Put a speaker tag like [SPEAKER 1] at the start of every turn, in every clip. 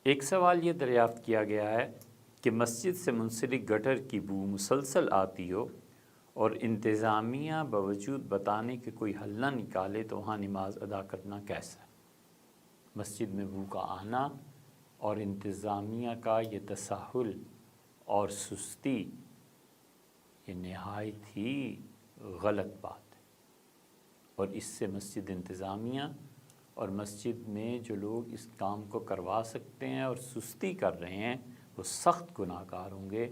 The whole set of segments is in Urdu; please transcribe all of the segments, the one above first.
[SPEAKER 1] ایک سوال یہ دریافت کیا گیا ہے کہ مسجد سے منسلک گٹر کی بو مسلسل آتی ہو اور انتظامیہ باوجود بتانے کہ کوئی حل نہ نکالے تو وہاں نماز ادا کرنا کیسا ہے؟ مسجد میں بو کا آنا اور انتظامیہ کا یہ تساہل اور سستی یہ نہایت ہی غلط بات ہے، اور اس سے مسجد انتظامیہ اور مسجد میں جو لوگ اس کام کو کروا سکتے ہیں اور سستی کر رہے ہیں وہ سخت گناہ گار ہوں گے۔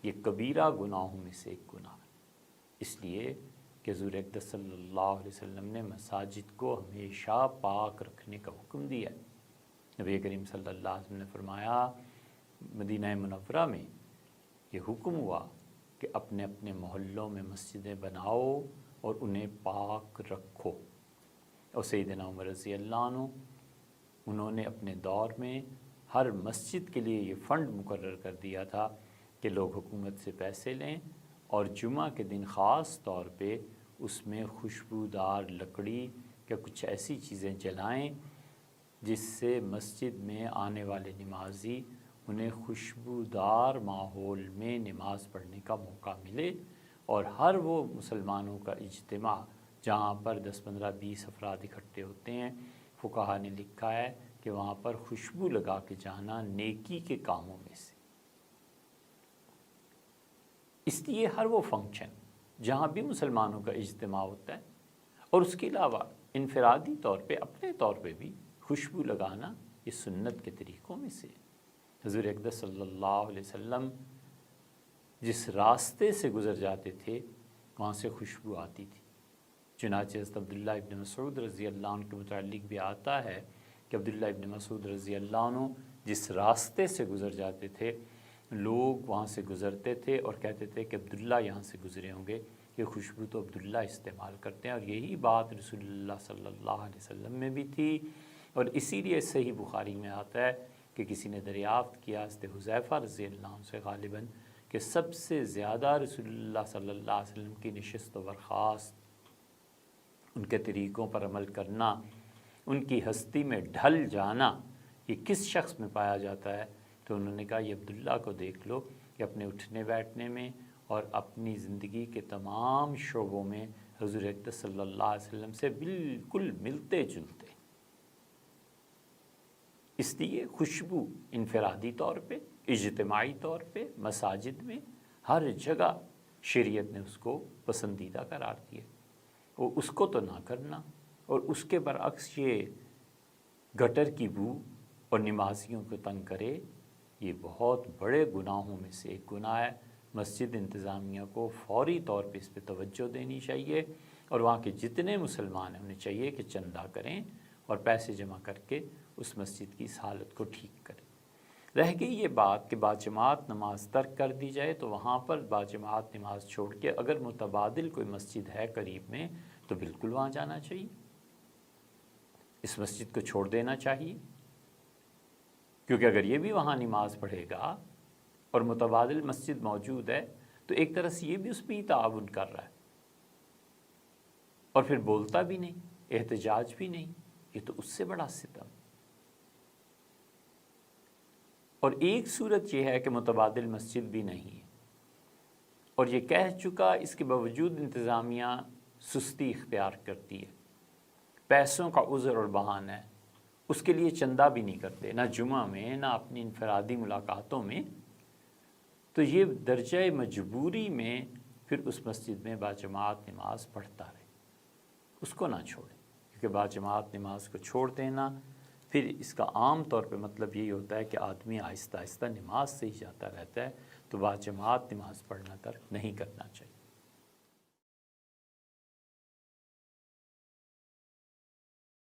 [SPEAKER 1] یہ کبیرہ گناہوں میں سے ایک گناہ ہے، اس لیے کہ حضور اقدس صلی اللہ علیہ وسلم نے مساجد کو ہمیشہ پاک رکھنے کا حکم دیا ہے۔ نبی کریم صلی اللہ علیہ وسلم نے فرمایا مدینہ منورہ میں یہ حکم ہوا کہ اپنے اپنے محلوں میں مسجدیں بناؤ اور انہیں پاک رکھو، اور سیدنا عمر رضی اللہ عنہ انہوں نے اپنے دور میں ہر مسجد کے لیے یہ فنڈ مقرر کر دیا تھا کہ لوگ حکومت سے پیسے لیں اور جمعہ کے دن خاص طور پہ اس میں خوشبودار لکڑی یا کچھ ایسی چیزیں جلائیں جس سے مسجد میں آنے والے نمازی انہیں خوشبودار ماحول میں نماز پڑھنے کا موقع ملے، اور ہر وہ مسلمانوں کا اجتماع جہاں پر 10 15 20 افراد اکٹھے ہوتے ہیں، فقہا نے لکھا ہے کہ وہاں پر خوشبو لگا کے جانا نیکی کے کاموں میں سے۔ اس لیے ہر وہ فنکشن جہاں بھی مسلمانوں کا اجتماع ہوتا ہے اور اس کے علاوہ انفرادی طور پہ اپنے طور پہ بھی خوشبو لگانا یہ سنت کے طریقوں میں سے۔ حضور اقدس صلی اللہ علیہ وسلم جس راستے سے گزر جاتے تھے وہاں سے خوشبو آتی تھی، چنانچہ حضرت عبداللہ ابن مسعود رضی اللہ عنہ کے متعلق بھی آتا ہے کہ عبداللہ ابن مسعود رضی اللہ عنہ جس راستے سے گزر جاتے تھے لوگ وہاں سے گزرتے تھے اور کہتے تھے کہ عبداللہ یہاں سے گزرے ہوں گے، یہ خوشبو تو عبداللہ استعمال کرتے ہیں، اور یہی بات رسول اللہ صلی اللہ علیہ وسلم میں بھی تھی۔ اور اسی لیے صحیح بخاری میں آتا ہے کہ کسی نے دریافت کیا حضرت حذیفہ رضی اللہ عنہ سے غالباً کہ سب سے زیادہ رسول اللہ صلی اللہ علیہ وسلم کی نشست و برخاست، ان کے طریقوں پر عمل کرنا، ان کی ہستی میں ڈھل جانا یہ کس شخص میں پایا جاتا ہے؟ تو انہوں نے کہا یہ عبداللہ کو دیکھ لو کہ اپنے اٹھنے بیٹھنے میں اور اپنی زندگی کے تمام شعبوں میں حضور اقدس صلی اللہ علیہ وسلم سے بالکل ملتے جلتے۔ اس لیے خوشبو انفرادی طور پہ، اجتماعی طور پہ، مساجد میں ہر جگہ شریعت نے اس کو پسندیدہ قرار دیا، اور اس کو تو نہ کرنا، اور اس کے برعکس یہ گٹر کی بو اور نمازیوں کو تنگ کرے یہ بہت بڑے گناہوں میں سے ایک گناہ ہے۔ مسجد انتظامیہ کو فوری طور پہ اس پہ توجہ دینی چاہیے، اور وہاں کے جتنے مسلمان ہیں انہیں چاہیے کہ چندہ کریں اور پیسے جمع کر کے اس مسجد کی اس حالت کو ٹھیک کریں۔ رہ گئی یہ بات کہ باجماعت نماز ترک کر دی جائے، تو وہاں پر باجماعت نماز چھوڑ کے اگر متبادل کوئی مسجد ہے قریب میں تو بالکل وہاں جانا چاہیے، اس مسجد کو چھوڑ دینا چاہیے، کیونکہ اگر یہ بھی وہاں نماز پڑھے گا اور متبادل مسجد موجود ہے تو ایک طرح سے یہ بھی اس پہ ہی تعاون کر رہا ہے، اور پھر بولتا بھی نہیں، احتجاج بھی نہیں، یہ تو اس سے بڑا ستم۔ اور ایک صورت یہ ہے کہ متبادل مسجد بھی نہیں ہے، اور یہ کہہ چکا، اس کے باوجود انتظامیہ سستی اختیار کرتی ہے، پیسوں کا عذر اور بہانہ ہے، اس کے لیے چندہ بھی نہیں کرتے، نہ جمعہ میں نہ اپنی انفرادی ملاقاتوں میں، تو یہ درجہ مجبوری میں پھر اس مسجد میں باجماعت نماز پڑھتا رہے، اس کو نہ چھوڑے، کیونکہ باجماعت نماز کو چھوڑ دینا پھر اس کا عام طور پہ مطلب یہی ہوتا ہے کہ آدمی آہستہ آہستہ نماز سے ہی جاتا رہتا ہے، تو باجماعت نماز پڑھنا ترک نہیں کرنا چاہیے۔